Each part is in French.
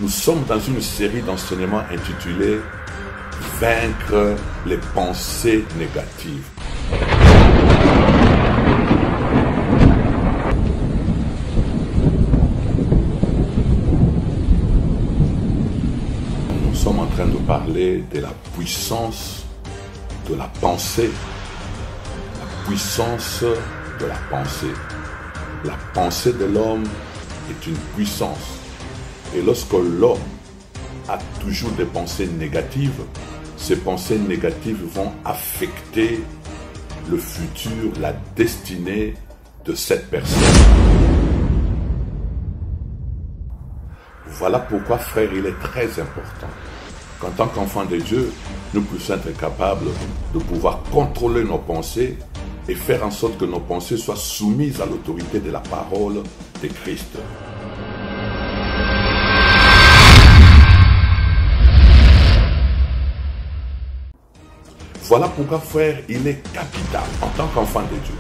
Nous sommes dans une série d'enseignements intitulée « Vaincre les pensées négatives ». Nous sommes en train de parler de la puissance de la pensée. La puissance de la pensée. La pensée de l'homme est une puissance. Et lorsque l'homme a toujours des pensées négatives, ces pensées négatives vont affecter le futur, la destinée de cette personne. Voilà pourquoi, frère, il est très important qu'en tant qu'enfants de Dieu, nous puissions être capables de pouvoir contrôler nos pensées et faire en sorte que nos pensées soient soumises à l'autorité de la parole de Christ. Voilà pourquoi, frère, il est capital, en tant qu'enfant de Dieu,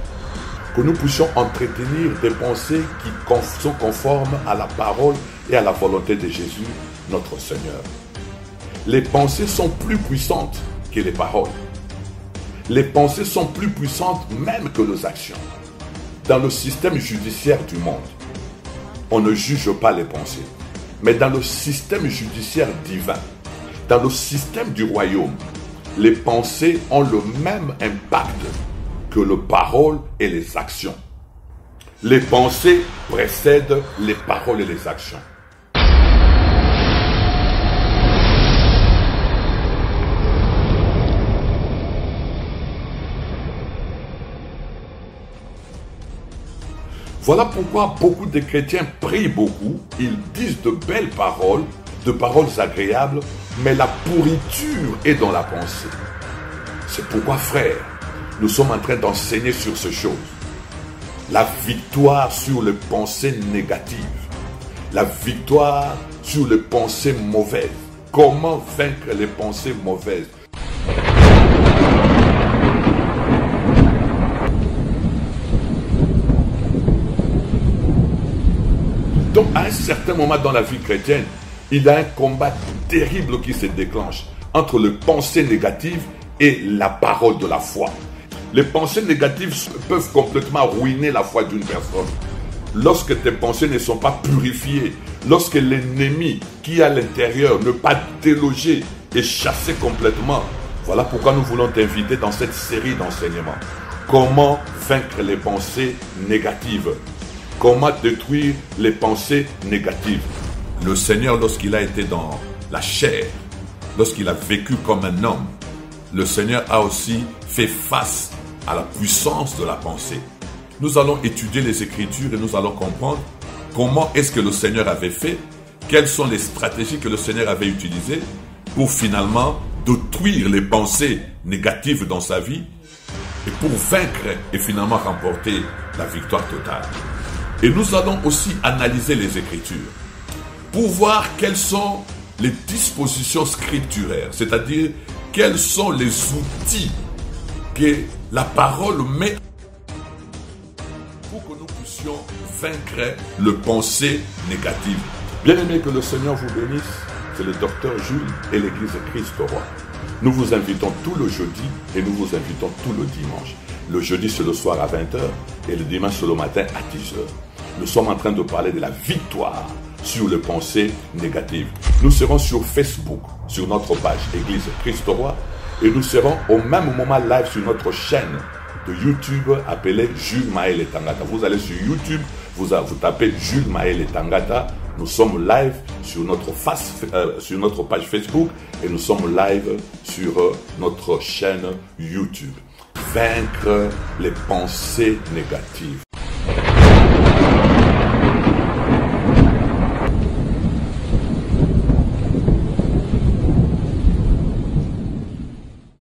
que nous puissions entretenir des pensées qui sont conformes à la parole et à la volonté de Jésus, notre Seigneur. Les pensées sont plus puissantes que les paroles. Les pensées sont plus puissantes même que les actions. Dans le système judiciaire du monde, on ne juge pas les pensées. Mais dans le système judiciaire divin, dans le système du royaume, les pensées ont le même impact que les paroles et les actions. Les pensées précèdent les paroles et les actions. Voilà pourquoi beaucoup de chrétiens prient beaucoup, ils disent de belles paroles, de paroles agréables, mais la pourriture est dans la pensée. C'est pourquoi, frère, nous sommes en train d'enseigner sur ces choses. La victoire sur les pensées négatives, la victoire sur les pensées mauvaises. Comment vaincre les pensées mauvaises? Donc, à un certain moment dans la vie chrétienne, il y a un combat terrible qui se déclenche entre les pensées négatives et la parole de la foi. Les pensées négatives peuvent complètement ruiner la foi d'une personne. Lorsque tes pensées ne sont pas purifiées, lorsque l'ennemi qui est à l'intérieur n'est pas délogé et chassé complètement. Voilà pourquoi nous voulons t'inviter dans cette série d'enseignements. Comment vaincre les pensées négatives? Comment détruire les pensées négatives? Le Seigneur, lorsqu'il a été dans la chair, lorsqu'il a vécu comme un homme, le Seigneur a aussi fait face à la puissance de la pensée. Nous allons étudier les Écritures et nous allons comprendre comment est-ce que le Seigneur avait fait, quelles sont les stratégies que le Seigneur avait utilisées pour finalement détruire les pensées négatives dans sa vie et pour vaincre et finalement remporter la victoire totale. Et nous allons aussi analyser les Écritures pour voir quelles sont les dispositions scripturaires, c'est-à-dire quels sont les outils que la parole met pour que nous puissions vaincre les pensées négatives. Bien aimé, que le Seigneur vous bénisse, c'est le docteur Jules et l'église Christ Roi. Nous vous invitons tout le jeudi et nous vous invitons tout le dimanche. Le jeudi c'est le soir à 20h et le dimanche c'est le matin à 10h. Nous sommes en train de parler de la victoire sur les pensées négatives. Nous serons sur Facebook, sur notre page Église Christ Roi, et nous serons au même moment live sur notre chaîne de YouTube appelée Jules Maël et Tangata. Vous allez sur YouTube, vous tapez Jules Maël et Tangata. Nous sommes live sur notre page Facebook et nous sommes live sur notre chaîne YouTube. Vaincre les pensées négatives.